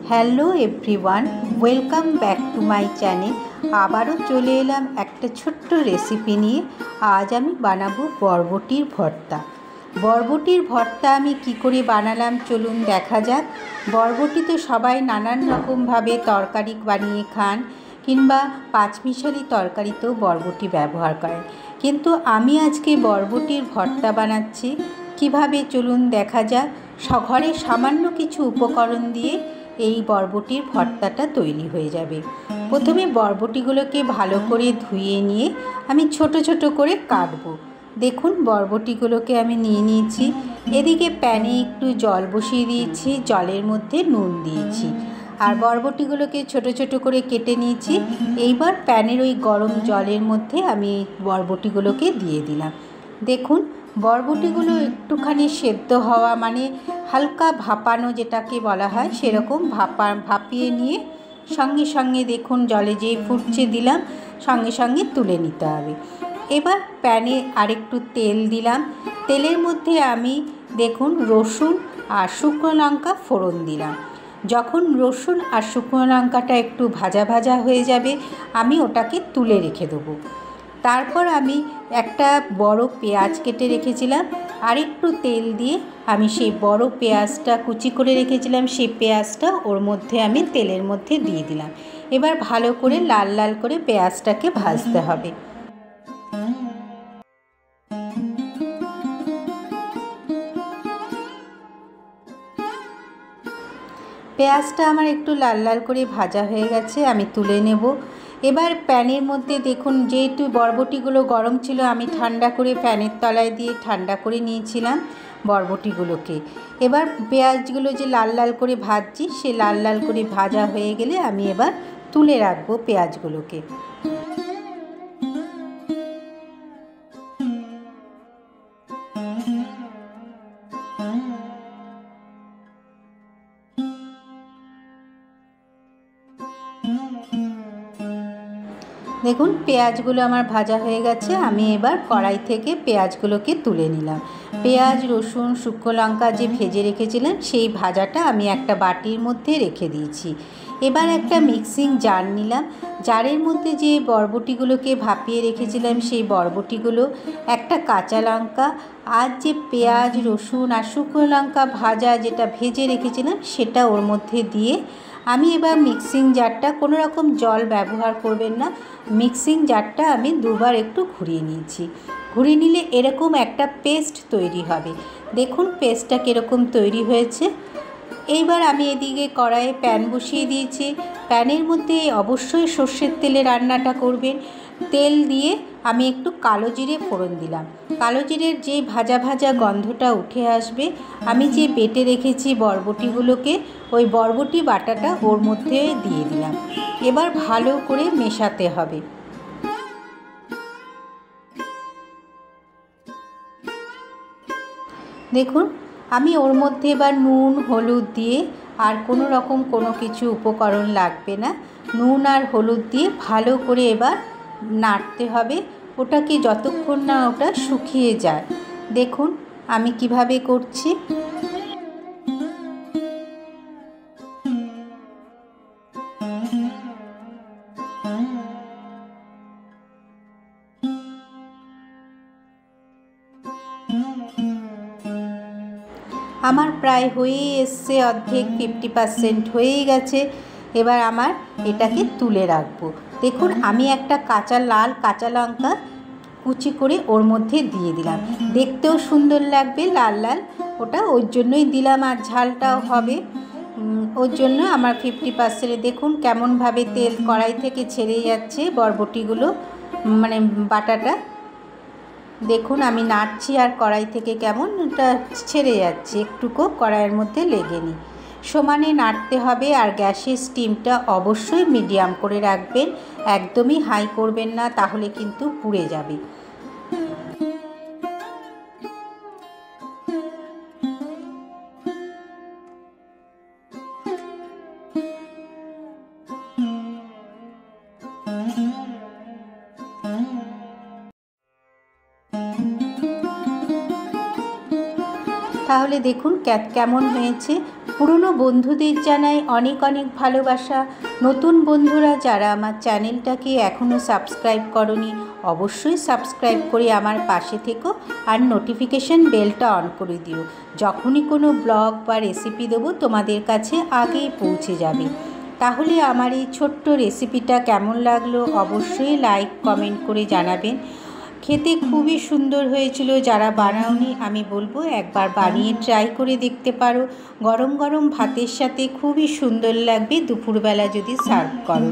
Hello everyone, welcome back to my channel. আবারও চলে এলাম একটা ছোট্ট রেসিপি নিয়ে। আজ আমি বানাবো বরবটির ভর্তা। বরবটির ভর্তা আমি কি করে বানালাম চলুন দেখা যাক। বরবটি তো সবাই নানান রকমভাবে তরকারি বানিয়ে খান, কিংবা পাঁচমিশালি তরকারিতেও বরবটি ব্যবহার করেন, কিন্তু আমি আজকে বরবটির ভর্তা বানাচ্ছি। কিভাবে চলুন দেখা যাক। ঘরে সামান্য কিছু উপকরণ দিয়ে এই বরবটির ভর্তাটা তৈরি হয়ে যাবে। প্রথমে বরবটিগুলোকে ভালো করে ধুয়ে নিয়ে আমি ছোট ছোট করে কাটবো। দেখুন বরবটিগুলোকে আমি নিয়ে নিয়েছি। এদিকে প্যানে একটু জল বসিয়ে দিয়েছি, জলের মধ্যে নুন দিয়েছি, আর বরবটিগুলোকে ছোট ছোট করে কেটে নিয়েছি। এইবার প্যানের ওই গরম জলের মধ্যে আমি বরবটিগুলোকে দিয়ে দিলাম। দেখুন বরবটিগুলো একটুখানি সেদ্ধ হওয়া মানে হালকা ভাপানো যেটাকে বলা হয়, সেরকম ভাপিয়ে নিয়ে সঙ্গে সঙ্গে দেখুন জলে যে ফুটছে দিলাম, সঙ্গে সঙ্গে তুলে নিতে হবে। এবার প্যানে আরেকটু তেল দিলাম। তেলের মধ্যে আমি দেখুন রসুন আর শুকনো লঙ্কা ফোড়ন দিলাম। যখন রসুন আর শুকনো লঙ্কাটা একটু ভাজা ভাজা হয়ে যাবে, আমি ওটাকে তুলে রেখে দেবো। তারপর আমি একটা বড় পেঁয়াজ কেটে রেখেছিলাম, আর একটু তেল দিয়ে আমি সেই বড় পেঁয়াজটা কুচি করে রেখেছিলাম, সেই পেঁয়াজটা ওর মধ্যে আমি তেলের মধ্যে দিয়ে দিলাম। এবার ভালো করে লাল লাল করে পেঁয়াজটাকে ভাজতে হবে। পেঁয়াজটা আমার একটু লাল লাল করে ভাজা হয়ে গেছে, আমি তুলে নেব। এবার প্যানের মধ্যে দেখুন, যেহেতু বরবটিগুলো গরম ছিল, আমি ঠান্ডা করে ফ্যানের তলায় দিয়ে ঠান্ডা করে নিয়েছিলাম বরবটিগুলোকে। এবার পেঁয়াজগুলো যে লাল লাল করে ভাজছি, সে লাল লাল করে ভাজা হয়ে গেলে আমি এবার তুলে রাখবো পেঁয়াজগুলোকে। দেখুন পেঁয়াজগুলো আমার ভাজা হয়ে গেছে, আমি এবার কড়াই থেকে পেঁয়াজগুলোকে তুলে নিলাম। পেঁয়াজ রসুন শুকনো লঙ্কা যে ভেজে রেখেছিলাম, সেই ভাজাটা আমি একটা বাটির মধ্যে রেখে দিয়েছি। এবার একটা মিক্সিং জার নিলাম। জারের মধ্যে যে বরবটিগুলোকে ভাপিয়ে রেখেছিলাম, সেই বরবটিগুলো, একটা কাঁচা লঙ্কা, আর যে পেঁয়াজ রসুন আর শুকনো লঙ্কা ভাজা যেটা ভেজে রেখেছিলাম, সেটা ওর মধ্যে দিয়ে আমি এবার মিক্সিং জারটা, কোনো রকম জল ব্যবহার করবেন না, মিক্সিং জারটা আমি দুবার একটু ঘুরিয়ে নিয়েছি। ঘুরিয়ে নিলে এরকম একটা পেস্ট তৈরি হবে। দেখুন পেস্টটা কীরকম তৈরি হয়েছে। এইবার আমি এদিকে কড়াইয়ে প্যান বসিয়ে দিয়েছি। প্যানের মধ্যে অবশ্যই সর্ষের তেলে রান্নাটা করবেন। তেল দিয়ে আমি একটু কালো জিরে ফোড়ন দিলাম। কালো জিরের যে ভাজা ভাজা গন্ধটা উঠে আসবে, আমি যে বেটে রেখেছি বরবটিগুলোকে, ওই বরবটি বাটাটা ওর মধ্যে দিয়ে দিলাম। এবার ভালো করে মেশাতে হবে। দেখুন আমি ওর মধ্যে এবার নুন হলুদ দিয়ে, আর কোনো রকম কোনো কিছু উপকরণ লাগবে না, নুন আর হলুদ দিয়ে ভালো করে এবার নাড়তে হবে ওটাকে, যতক্ষণ না ওটা শুকিয়ে যায়। দেখুন আমি কিভাবে করছি। আমার প্রায় হয়েই এসছে, অর্ধেক 50% হয়েই গেছে। এবার আমার এটাকে তুলে রাখবো। দেখুন আমি একটা লাল কাঁচা লঙ্কা কুচি করে ওর মধ্যে দিয়ে দিলাম, দেখতেও সুন্দর লাগবে লাল লাল, ওটা ওর জন্যই দিলাম, আর ঝালটাও হবে ওর জন্য। আমার 50%। দেখুন কেমনভাবে তেল কড়াই থেকে ছেড়ে যাচ্ছে বরবটিগুলো, মানে বাটাটা। দেখুন আমি নাড়ছি আর কড়াই থেকে কেমন এটা ছেড়ে যাচ্ছে, একটুকু কড়াইয়ের মধ্যে লেগেনি। সমানে নাড়তে হবে, আর গ্যাসের স্টিমটা অবশ্যই মিডিয়াম করে রাখবেন, একদমই হাই করবেন না, তাহলে কিন্তু পুড়ে যাবে। তাহলে দেখুন কেমন হয়েছে। পুরনো বন্ধুদের জানাই অনেক অনেক ভালোবাসা। নতুন বন্ধুরা যারা আমার চ্যানেলটাকে এখনও সাবস্ক্রাইব করনি, অবশ্যই সাবস্ক্রাইব করে আমার পাশে থেকো আর নোটিফিকেশান বেলটা অন করে দিও। যখনই কোনো ব্লগ বা রেসিপি দেবো তোমাদের কাছে আগেই পৌঁছে যাবে। তাহলে আমার এই ছোট্ট রেসিপিটা কেমন লাগলো অবশ্যই লাইক কমেন্ট করে জানাবেন। খেতে খুবই সুন্দর হয়েছিল। যারা বানাওনি আমি বলবো একবার বানিয়ে ট্রাই করে দেখতে পারো। গরম গরম ভাতের সাথে খুবই সুন্দর লাগবে দুপুরবেলা যদি সার্ভ করো।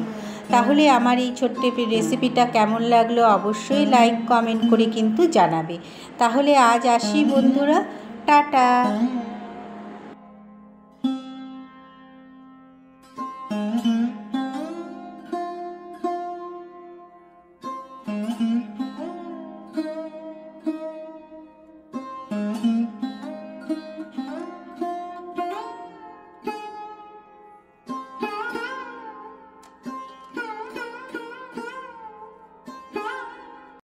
তাহলে আমার এই ছোট্ট রেসিপিটা কেমন লাগলো অবশ্যই লাইক কমেন্ট করে কিন্তু জানাবে। তাহলে আজ আসি বন্ধুরা, টাটা।